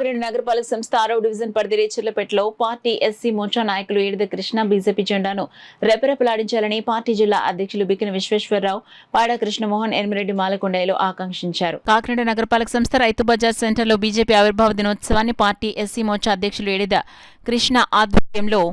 కాకినాడ నగరపాలక సంస్థ 6వ డివిజన్ పరిధి రేచర్లపేటలో పార్టీ ఎస్సీ మోర్చా నాయకులు ఏడిద కృష్ణ బీజేపీ జెండాను రెపరెపలాడించాలని పార్టీ జిల్లా అధ్యక్షులు బికిన విశ్వేశ్వరరావు, పాడా కృష్ణమోహన్, ఎనిమిరెడ్డి మాలకొండయ్యలు ఆకాంక్షించారు. కాకినాడ నగరపాలక సంస్థ రైతు బజార్ సెంటర్లో బీజేపీ ఆవిర్భావ దినోత్సవాన్ని పార్టీ ఎస్సీ మోర్చా అధ్యక్షులు ఏడిద కృష్ణ ఆధ్వర్యంలో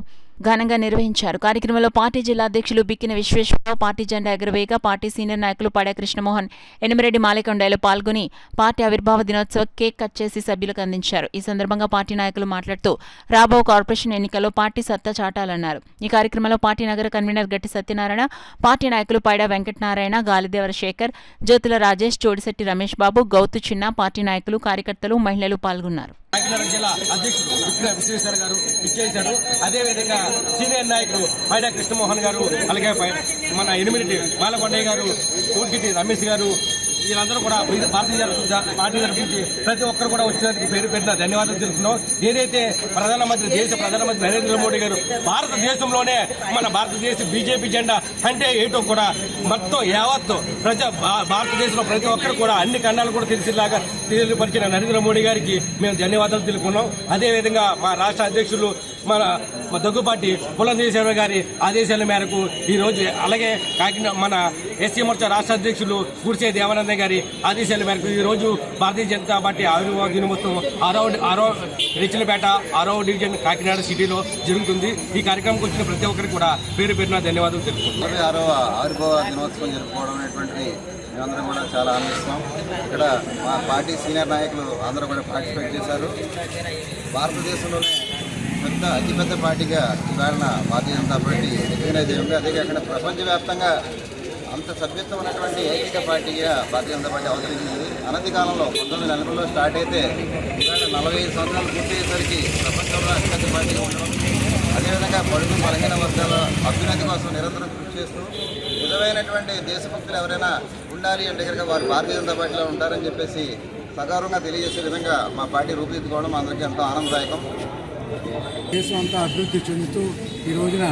ఘనంగా నిర్వహించారు. కార్యక్రమంలో పార్టీ జిల్లా అధ్యక్షులు బిక్కిన విశ్వేశ్వరరావు పార్టీ జెండా ఎగురవేయగా పార్టీ సీనియర్ నాయకులు పాడా కృష్ణమోహన్, ఎనిమిరెడ్డి మాలకొండయ్యలు పాల్గొని పార్టీ ఆవిర్భావ దినోత్సవ కేక్ కట్ చేసి సభ్యులకు అందించారు. ఈ సందర్భంగా పార్టీ నాయకులు మాట్లాడుతూ రాబో కార్పొరేషన్ ఎన్నికల్లో పార్టీ సత్తా చాటాలన్నారు. ఈ కార్యక్రమంలో పార్టీ నగర కన్వీనర్ గట్టి సత్యనారాయణ, పార్టీ నాయకులు పైడా వెంకటనారాయణ, గాలిదేవర శేఖర్, జ్యోతుల రాజేష్, చోడిశెట్టి రమేష్ బాబు, గౌతు చిన్న, పార్టీ నాయకులు, కార్యకర్తలు, మహిళలు పాల్గొన్నారు. కాకినాడ జిల్లా అధ్యక్షుడు బిక్కిన విశ్వేశ్వర గారు ఇచ్చేశారు. అదేవిధంగా సీనియర్ నాయకులు పైడా కృష్ణమోహన్ గారు, అలాగే మన ఎనిమిరెడ్డి మాలకొండయ్య గారు, చోటిశెట్టి రమేష్ గారు, వీళ్ళందరూ కూడా భారతీయ జనతా పార్టీ తరఫుంచి ప్రతి ఒక్కరు కూడా వచ్చినందుకు పేరు పెట్టిన ధన్యవాదాలు తెలుపుతున్నాం. ఏదైతే దేశ ప్రధానమంత్రి నరేంద్ర మోడీ గారు భారతదేశంలోనే మన భారతదేశ బీజేపీ జెండా అంటే ఏంటో కూడా మొత్తం యావత్తు భారతదేశంలో ప్రతి ఒక్కరు కూడా అన్ని ఖండాలు కూడా తెలిసేలాగా తెలియపరిచిన నరేంద్ర మోడీ గారికి మేము ధన్యవాదాలు తెలుపుకున్నాం. అదేవిధంగా మా రాష్ట్ర అధ్యక్షులు మన దగ్గుపాటి పులందేశ్వర గారి ఆదేశాల మేరకు ఈరోజు, అలాగే కాకినాడ మన ఎస్సీ మోర్చా రాష్ట్ర అధ్యక్షులు గుడిసే దేవానంద గారి ఆదేశాల మేరకు ఈరోజు భారతీయ జనతా పార్టీ ఆవిర్భావ దినోత్సవం 6వ రేచర్లపేట 6వ డివిజన్ కాకినాడ సిటీలో జరుగుతుంది. ఈ కార్యక్రమంకి వచ్చిన ప్రతి ఒక్కరికి కూడా పేరు పేరున ధన్యవాదాలు తెలుపుకుంటున్నాం. 6వ ఆవిర్భావ దినోత్సవం జరుపుకోవడం అనేటువంటిది మేమందరం కూడా చాలా ఆనందిస్తాం. ఇక్కడ మా పార్టీ సీనియర్ నాయకులు అందరూ కూడా పార్టిసిపేట్ చేశారు. భారతదేశంలోనే అతిపెద్ద పార్టీగా ఇవాళ భారతీయ జనతా పార్టీ రికగ్నైజ్ అయింది. అదే కాకుండా ప్రపంచవ్యాప్తంగా అంత సభ్యత్వం ఉన్నటువంటి ఏకైక పార్టీగా భారతీయ జనతా పార్టీ అవతరించింది. అనతి కాలంలో 1940లో స్టార్ట్ అయితే ఇవాళ 45 సంవత్సరాలు పూర్తయ్యేసరికి ప్రపంచంలో అతిపెద్ద పార్టీగా ఉండడం, అదేవిధంగా బడుగు బలహీన వర్గాల అభ్యున్నతి కోసం నిరంతరం కృషి చేస్తూ నిజమైనటువంటి దేశభక్తులు ఎవరైనా ఉండాలి అంటే కనుక వారు భారతీయ జనతా పార్టీలో ఉంటారని చెప్పేసి సగౌరవంగా తెలియజేసే విధంగా మా పార్టీ రూపుదిద్దుకోవడం అందరికీ ఎంతో ఆనందదాయకం. దేశం అంతా అభివృద్ధి చెందుతూ ఈ రోజున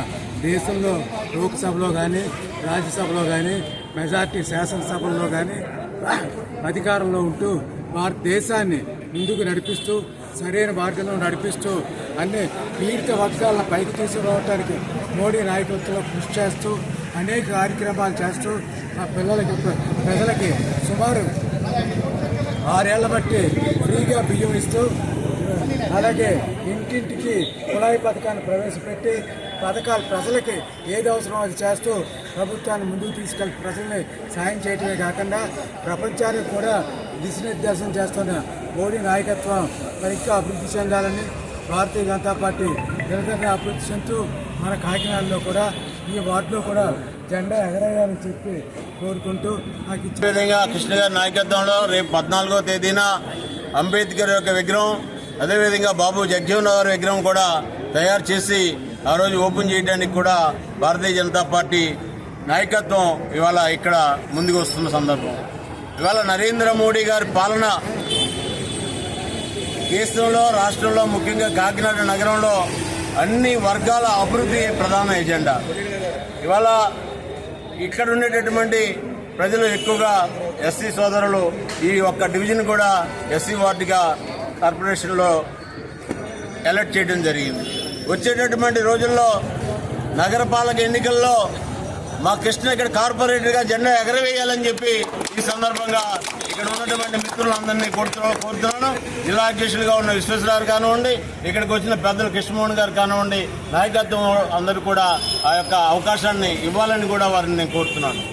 దేశంలో లోక్సభలో కానీ, రాజ్యసభలో కానీ, మెజార్టీ శాసనసభల్లో కానీ అధికారంలో ఉంటూ భారతదేశాన్ని ముందుకు నడిపిస్తూ, సరైన మార్గంలో నడిపిస్తూ, అన్ని పీడిత వర్గాలను పైకి తీసుకురావడానికి మోడీ నాయకత్వంలో కృషి చేస్తూ అనేక కార్యక్రమాలు చేస్తూ ఆ ప్రజలకి సుమారు 6 ఏళ్ల బట్టి ఫ్రీగా బియ్యం ఇస్తూ, అలాగే ఇంటింటికి కుళాయి పథకాన్ని ప్రవేశపెట్టి పథకాలు ప్రజలకి ఏది అవసరమో అది చేస్తూ ప్రభుత్వాన్ని ముందుకు తీసుకెళ్లి ప్రజల్ని సాయం చేయడమే కాకుండా ప్రపంచానికి కూడా దిశనిర్దేశం చేస్తున్న మోడీ నాయకత్వం ఇంకా అభివృద్ధి చెందాలని భారతీయ జనతా పార్టీ నిరంతరంగా అభివృద్ధి చెందుతూ మన కాకినాడలో కూడా ఈ వార్డులో కూడా జెండా ఎగరేయాలని చెప్పి కోరుకుంటూ నాకు ఇచ్చిన విధంగా కృష్ణ గారి నాయకత్వంలో రేపు 14వ తేదీన అంబేద్కర్ యొక్క విగ్రహం, అదేవిధంగా బాబు జగ్జీవన్ గారి విగ్రహం కూడా తయారు చేసి ఆ రోజు ఓపెన్ చేయడానికి కూడా భారతీయ జనతా పార్టీ నాయకత్వం ఇవాళ ఇక్కడ ముందుకు వస్తున్న సందర్భం. ఇవాళ నరేంద్ర మోడీ గారి పాలన దేశంలో, రాష్ట్రంలో, ముఖ్యంగా కాకినాడ నగరంలో అన్ని వర్గాల అభివృద్ధి ప్రధాన ఎజెండా. ఇవాళ ఇక్కడ ఉండేటటువంటి ప్రజలు ఎక్కువగా ఎస్సీ సోదరులు ఈ ఒక్క డివిజన్ కూడా ఎస్సీ వార్డుగా కార్పొరేషన్లో ఎలక్ట్ చేయడం జరిగింది. వచ్చేటటువంటి రోజుల్లో నగరపాలక ఎన్నికల్లో మా కృష్ణ ఇక్కడ కార్పొరేటర్గా జెండా ఎగరవేయాలని చెప్పి ఈ సందర్భంగా ఇక్కడ ఉన్నటువంటి మిత్రులందరినీ కోరుతున్నాను. జిల్లా అధ్యక్షులుగా ఉన్న విశ్వేశ్వరరావు కానివ్వండి, ఇక్కడికి వచ్చిన పెద్దలు కృష్ణమోహన్ గారు కానివ్వండి, నాయకత్వం అందరూ కూడా ఆ యొక్క అవకాశాన్ని ఇవ్వాలని కూడా వారిని నేను కోరుతున్నాను.